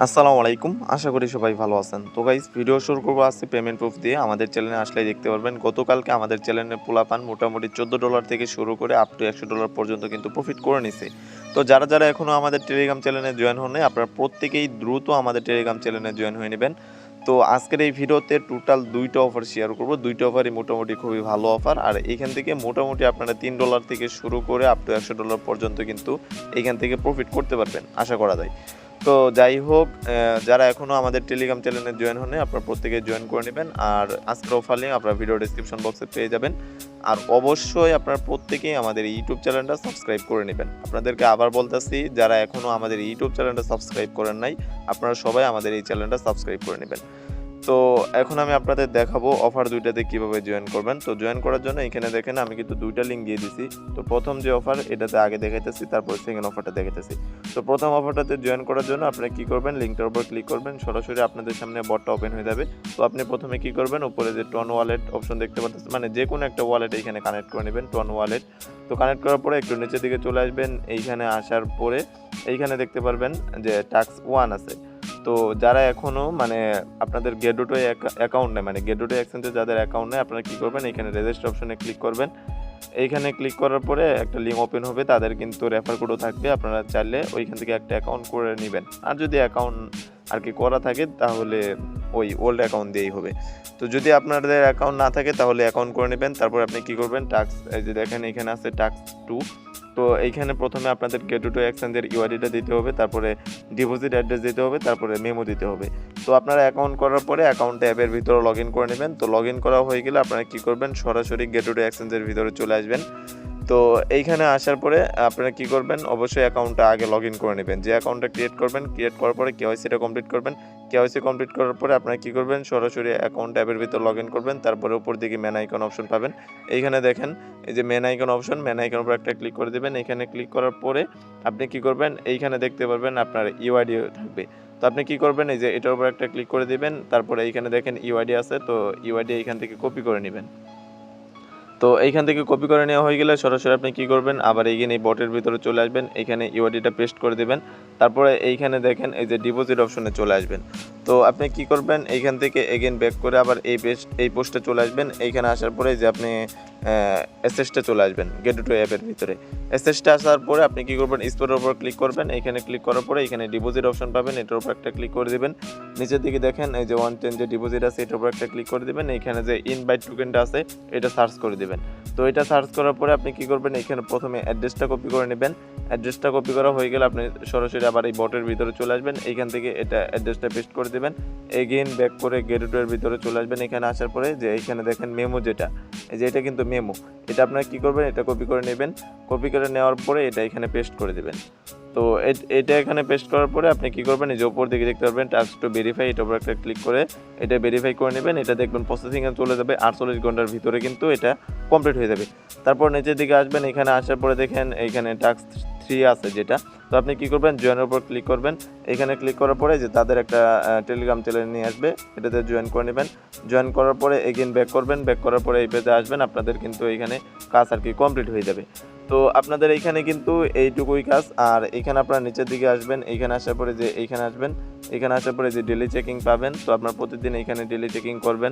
আসসালামু আলাইকুম, আশা করি সবাই ভালো আছেন। তো গাইস, ভিডিও শুরু করবো আজকে পেমেন্ট প্রুফ দিয়ে। আমাদের চ্যানেলে আসলেই দেখতে পারবেন গতকালকে আমাদের চ্যানেলে পোলাপান মোটামুটি $14 থেকে শুরু করে আপ টু $100 পর্যন্ত কিন্তু প্রফিট করে নিছে। তো যারা যারা এখনও আমাদের টেলিগ্রাম চ্যানেলে জয়েন হন নাই, আপনারা প্রত্যেকেই দ্রুত আমাদের টেলিগ্রাম চ্যানেলে জয়েন হয়ে নেবেন। তো আজকের এই ভিডিওতে টোটাল 2টা অফার শেয়ার করব। 2টা অফারই মোটামুটি খুবই ভালো অফার, আর এইখান থেকে মোটামুটি আপনারা $3 থেকে শুরু করে আপ টু $100 পর্যন্ত কিন্তু এইখান থেকে প্রফিট করতে পারবেন আশা করা যায়। তো যাই হোক, যারা এখনও আমাদের টেলিগ্রাম চ্যানেলে জয়েন হন নাই, আপনারা প্রত্যেকে জয়েন করে নেবেন। আর আজকের অফার লিঙ্ক আপনারা ভিডিও ডেসক্রিপশন বক্সে পেয়ে যাবেন। আর অবশ্যই আপনারা প্রত্যেকেই আমাদের ইউটিউব চ্যানেলটা সাবস্ক্রাইব করে নেবেন। আপনাদেরকে আবার বলতেছি, যারা এখনও আমাদের ইউটিউব চ্যানেলটা সাবস্ক্রাইব করেন নাই, আপনারা সবাই আমাদের এই চ্যানেলটা সাবস্ক্রাইব করে নেবেন। তো এখন আমি আপনাদের দেখাবো অফার দুইটাতে কিভাবে জয়েন করবেন। তো জয়েন করার জন্য এখানে দেখেন আমি কিন্তু দুইটা লিঙ্ক দিয়ে দিছি। তো প্রথম যে অফার এটাতে আগে দেখাইতেছি, তারপর সেকেন্ড অফারটা দেখাইতেছি। তো প্রথম অফারটাতে জয়েন করার জন্য আপনারা কি করবেন, লিঙ্কটার উপর ক্লিক করবেন, সরাসরি আপনাদের সামনে বটটা ওপেন হয়ে যাবে। তো আপনি প্রথমে কি করবেন, উপরে যে টন ওয়ালেট অপশন দেখতে পাচ্ছেন, মানে যে কোনো একটা ওয়ালেট এখানে কানেক্ট করে নেবেন, টন ওয়ালেট। তো কানেক্ট করার পরে একটু নিচের দিকে চলে আসবেন। এইখানে আসার পরে এইখানে দেখতে পারবেন যে টাস্ক 1 আছে। তো যারা এখনও মানে আপনাদের গেটওয়ে অ্যাকাউন্ট নেই, মানে গেটওয়ে এক্সচেঞ্জে যাদের অ্যাকাউন্ট নেই, আপনারা কী করবেন, এখানে রেজিস্টার অপশনে ক্লিক করবেন। এইখানে ক্লিক করার পরে একটা লিঙ্ক ওপেন হবে, তাদের কিন্তু রেফার কোডও থাকবে। আপনারা চাইলে ওইখান থেকে একটা অ্যাকাউন্ট করে নেবেন। আর যদি অ্যাকাউন্ট আর কি করা থাকে তাহলে ওই ওল্ড অ্যাকাউন্ট দিয়েই হবে। তো যদি আপনাদের অ্যাকাউন্ট না থাকে তাহলে অ্যাকাউন্ট করে নেবেন। তারপর আপনি কী করবেন, টাস্ক এই যে দেখেন এখানে আছে টাস্ক 2। তো এইখানে প্রথমে আপনাদের গেটওয়ে এক্সচেঞ্জের ইউআইডিটা দিতে হবে, তারপরে ডিপোজিট অ্যাড্রেস দিতে হবে, তারপরে মেমো দিতে হবে। তো আপনারা অ্যাকাউন্ট করার পরে অ্যাকাউন্টে অ্যাপের ভিতরে লগ ইন করে নেবেন। তো লগ ইন করা হয়ে গেলে আপনারা কী করবেন, সরাসরি গেটওয়ে এক্সচেঞ্জের ভিতরে চলে আসবেন। তো এইখানে আসার পরে আপনারা কী করবেন, অবশ্যই অ্যাকাউন্টটা আগে লগ ইন করে নেবেন। যে অ্যাকাউন্টটা ক্রিয়েট করবেন, ক্রিয়েট করার পরে কেওয়াইসিটা কমপ্লিট করবেন। কেওয়াইসি কমপ্লিট করার পরে আপনারা কী করবেন, সরাসরি অ্যাকাউন্ট অ্যাপের ভিতর লগ ইন করবেন। তারপরে উপর দিকে মেন আইকন অপশন পাবেন। এইখানে দেখেন এই যে মেন আইকন অপশন, মেন আইকনের উপর একটা ক্লিক করে দেবেন। এখানে ক্লিক করার পরে আপনি কী করবেন, এইখানে দেখতে পারবেন আপনার ইউআইডি থাকবে। তো আপনি কী করবেন, এই যে এটার উপর একটা ক্লিক করে দেবেন। তারপরে এইখানে দেখেন ইউআইডি আছে, তো ইউআইডি এইখান থেকে কপি করে নেবেন। তো এইখান থেকে কপি করে নেওয়া হয়ে গেলে সরাসরি আপনি কী করবেন, আবার এইখানে এই বটের ভিতরে চলে আসবেন। এইখানে ইউআইডিটা পেস্ট করে দেবেন। তারপরে এইখানে দেখেন এই যে ডিপোজিট অপশনে চলে আসবেন। তো আপনি কি করবেন, এইখান থেকে এগেন ব্যাক করে আবার এই পোস্টে চলে আসবেন। এইখানে আসার পরে যে আপনি এসএসটা চলে আসবেন গেটওয়ে অ্যাপের ভিতরে। এসএসটা আসার পরে আপনি কী করবেন, স্পোর্টের উপর ক্লিক করবেন। এইখানে ক্লিক করার পরে এখানে ডিপোজিট অপশন পাবেন, এটার উপর একটা ক্লিক করে দেবেন। নিচের দিকে দেখেন এই যে 110 যে ডিপোজিট আছে, এটার উপর একটা ক্লিক করে দেবেন। এইখানে যে ইনভাইট টোকেনটা আছে এটা সার্চ করে দেবেন। তো এটা সার্চ করার পরে আপনি কী করবেন, এখানে প্রথমে অ্যাড্রেসটা কপি করে নেবেন। অ্যাড্রেসটা কপি করা হয়ে গেলে আপনি সরাসরি আবার এই বটের ভিতরে চলে আসবেন। এইখান থেকে এটা অ্যাড্রেসটা পেস্ট করে দেবেন। এগেইন ব্যাক করে গেটওয়ের ভিতরে চলে আসবেন। এখানে আসার পরে যে এইখানে দেখেন মেমো, যেটা এই যে এটা কিন্তু মেমো, এটা আপনারা কী করবেন, এটা কপি করে নেবেন। কপি করে নেওয়ার পরে এটা এখানে পেস্ট করে দেবেন। তো এটা এখানে পেস্ট করার পরে আপনি কী করবেন, এই যে ওপর দিকে দেখতে পারবেন টাস্ক টু ভেরিফাই, এটার উপর একটা ক্লিক করে এটা ভেরিফাই করে নেবেন। এটা দেখবেন প্রসেসিংয়ে চলে যাবে, 48 ঘন্টার ভিতরে কিন্তু এটা কমপ্লিট হয়ে যাবে। তারপর নিচের দিকে আসবেন, এখানে আসার পরে দেখেন এইখানে টাস্ক 3 আছে যেটা। তো আপনি কী করবেন, জয়েনের উপর ক্লিক করবেন। এখানে ক্লিক করার পরে যে তাদের একটা টেলিগ্রাম চ্যানেল নিয়ে আসবে, এটাতে জয়েন করে নেবেন। জয়েন করার পরে এগেইন ব্যাক করবেন। ব্যাক করার পরে এই পেজে আসবেন, আপনাদের কিন্তু এইখানে কাজ আর কি কমপ্লিট হয়ে যাবে। তো আপনাদের এইখানে কিন্তু এইটুকুই কাজ। আর এখানে আপনারা নিচের দিকে আসবেন, এইখানে আসার পরে যে এইখানে আসবেন, এখানে আসার পরে যে ডেলি চেকিং পাবেন। তো আপনার প্রতিদিন এইখানে ডেলি চেকিং করবেন।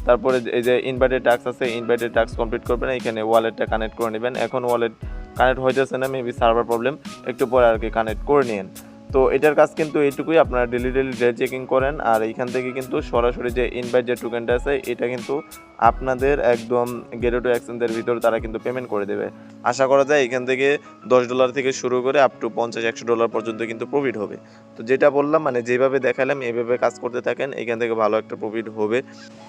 তারপরে এই যে ইনভাইটেড টাস্ক আছে, ইনভাইটেড টাস্ক কমপ্লিট করবেন। এইখানে ওয়ালেটটা কানেক্ট করে নেবেন। এখন ওয়ালেট কানেক্ট হইতেছে না, মেবি সার্ভার প্রবলেম, একটু পরে আর কি কানেক্ট করে নিন। তো এটার কাজ কিন্তু এইটুকুই, আপনারা ডেলি ডে চেকিং করেন। আর এইখান থেকে কিন্তু সরাসরি যে ইনভাইট যে টোকেনটা আছে এটা কিন্তু আপনাদের একদম গেটওয়ে এক্সচেঞ্জের ভিতর তারা কিন্তু পেমেন্ট করে দেবে। আশা করা যায় এখান থেকে $10 থেকে শুরু করে আপ টু $50-100 পর্যন্ত কিন্তু প্রফিট হবে। তো যেটা বললাম, মানে যেভাবে দেখালাম এইভাবে কাজ করতে থাকেন, এখান থেকে ভালো একটা প্রফিট হবে।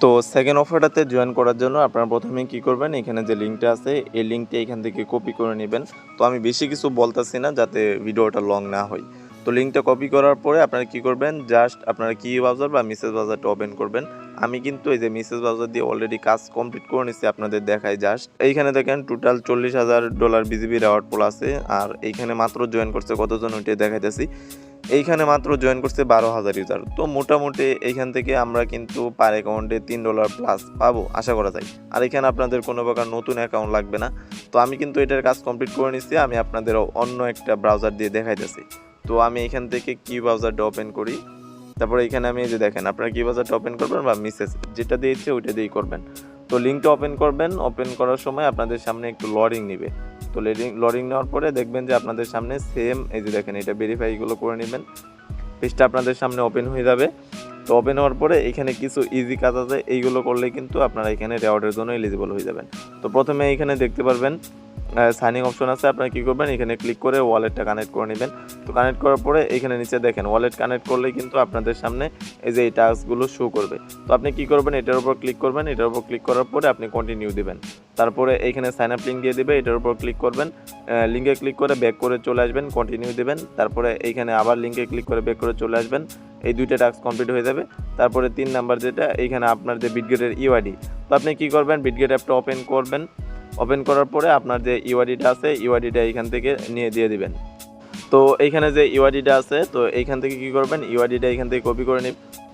তো সেকেন্ড অফারটাতে জয়েন করার জন্য আপনারা প্রথমে কী করবেন, এখানে যে লিঙ্কটা আছে এই লিঙ্কটা এখান থেকে কপি করে নেবেন। তো আমি বেশি কিছু বলতেছি না যাতে ভিডিওটা লং না হয়। তো লিঙ্কটা কপি করার পরে আপনারা কী করবেন, জাস্ট আপনারা কি ব্রাউজার বা মেসেজ ব্রাউজারটা ওপেন করবেন। আমি কিন্তু এই যে মেসেজ ব্রাউজার দিয়ে অলরেডি কাজ কমপ্লিট করে নিচ্ছি, আপনাদের দেখাই জাস্ট। এইখানে দেখেন টোটাল $40,000 বিজিবি রেওয়ার্ড পোল আছে। আর এইখানে মাত্র জয়েন করছে কতজন ওইটা দেখাইতেছি। এইখানে মাত্র জয়েন করছে 12,000 ইউজার। তো মোটামুটি এইখান থেকে আমরা কিন্তু পার অ্যাকাউন্টে $3 প্লাস পাবো আশা করা যায়। আর এখানে আপনাদের কোনো প্রকার নতুন অ্যাকাউন্ট লাগবে না। তো আমি কিন্তু এটার কাজ কমপ্লিট করে নিচ্ছি, আমি আপনাদের অন্য একটা ব্রাউজার দিয়ে দেখাইতেছি। তো আমি এখান থেকে কি ব্রাউজারটা ওপেন করি, তারপরে এখানে আমি এই যে দেখেন আপনারা কি বাজারটা ওপেন করবেন বা মেসেজ যেটা দিয়েছে ওইটা দিয়েই করবেন। তো লিঙ্কটা ওপেন করবেন, ওপেন করার সময় আপনাদের সামনে একটু লোডিং নিবে। তো লোডিং নেওয়ার পরে দেখবেন যে আপনাদের সামনে সেম এই যে দেখেন এটা ভেরিফাই এগুলো করে নেবেন, পেজটা আপনাদের সামনে ওপেন হয়ে যাবে। তো ওপেন হওয়ার পরে এখানে কিছু ইজি কাজ আছে, এইগুলো করলে কিন্তু আপনারা এখানে রেওয়ার্ডের জন্য এলিজিবল হয়ে যাবেন। তো প্রথমে এখানে দেখতে পারবেন সাইনিং অপশন আছে, আপনারা কী করবেন এখানে ক্লিক করে ওয়ালেটটা কানেক্ট করে নেবেন। তো কানেক্ট করার পরে এখানে নিচে দেখেন ওয়ালেট কানেক্ট করলে কিন্তু আপনাদের সামনে এই যে এই টাস্কগুলো শো করবে। তো আপনি কী করবেন এটার উপর ক্লিক করবেন, এটার উপর ক্লিক করার পরে আপনি কন্টিনিউ দিবেন। তারপরে এইখানে সাইন আপ লিঙ্ক দিয়ে দিবে, এটার উপর ক্লিক করবেন, লিঙ্কে ক্লিক করে ব্যাক করে চলে আসবেন, কন্টিনিউ দিবেন। তারপরে এইখানে আবার লিঙ্কে ক্লিক করে ব্যাক করে চলে আসবেন, এই দুইটা টাস্ক কমপ্লিট হয়ে যাবে। তারপরে 3 নাম্বার যেটা এইখানে আপনার যে বিটগেটের ইউআইডি, তো আপনি কী করবেন বিটগেট অ্যাপটা ওপেন করবেন, ওপেন করার পরে আপনার যে ইউআইডিটা আছে ইউআইডিটা এইখান থেকে নিয়ে দিয়ে দিবেন। তো এইখানে যে ইউআইডিটা আছে তো এইখান থেকে কী করবেন ইউআইডিটা এইখান থেকে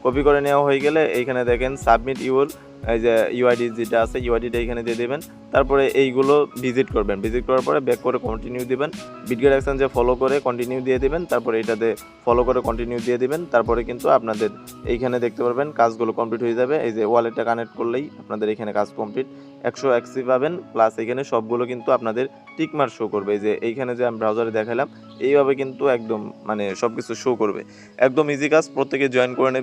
কপি করে নেওয়া হয়ে গেলে এইখানে দেখেন সাবমিট ইউর এই যে ইউআইডি যেটা আছে ইউআইডিটা এখানে দিয়ে দেবেন। তারপরে এইগুলো ভিজিট করবেন, ভিজিট করার পরে ব্যাক করে কন্টিনিউ দিবেন, বিটগেট এক্সচেঞ্জে ফলো করে কন্টিনিউ দিয়ে দিবেন, তারপরে এটাতে ফলো করে কন্টিনিউ দিয়ে দিবেন। তারপরে কিন্তু আপনাদের এইখানে দেখতে পারবেন কাজগুলো কমপ্লিট হয়ে যাবে। এই যে ওয়ালেটটা কানেক্ট করলেই আপনাদের এখানে কাজ কমপ্লিট, 100 এক্সি পাবেন, প্লাস এখানে সবগুলো কিন্তু আপনাদের টিকমার্ক শো করবে। এই যে এইখানে যে আমি ব্রাউজারে দেখালাম এইভাবে কিন্তু একদম মানে সব কিছু শো করবে। একদম ইজি কাজ, প্রত্যেকে জয়েন করে নেবে।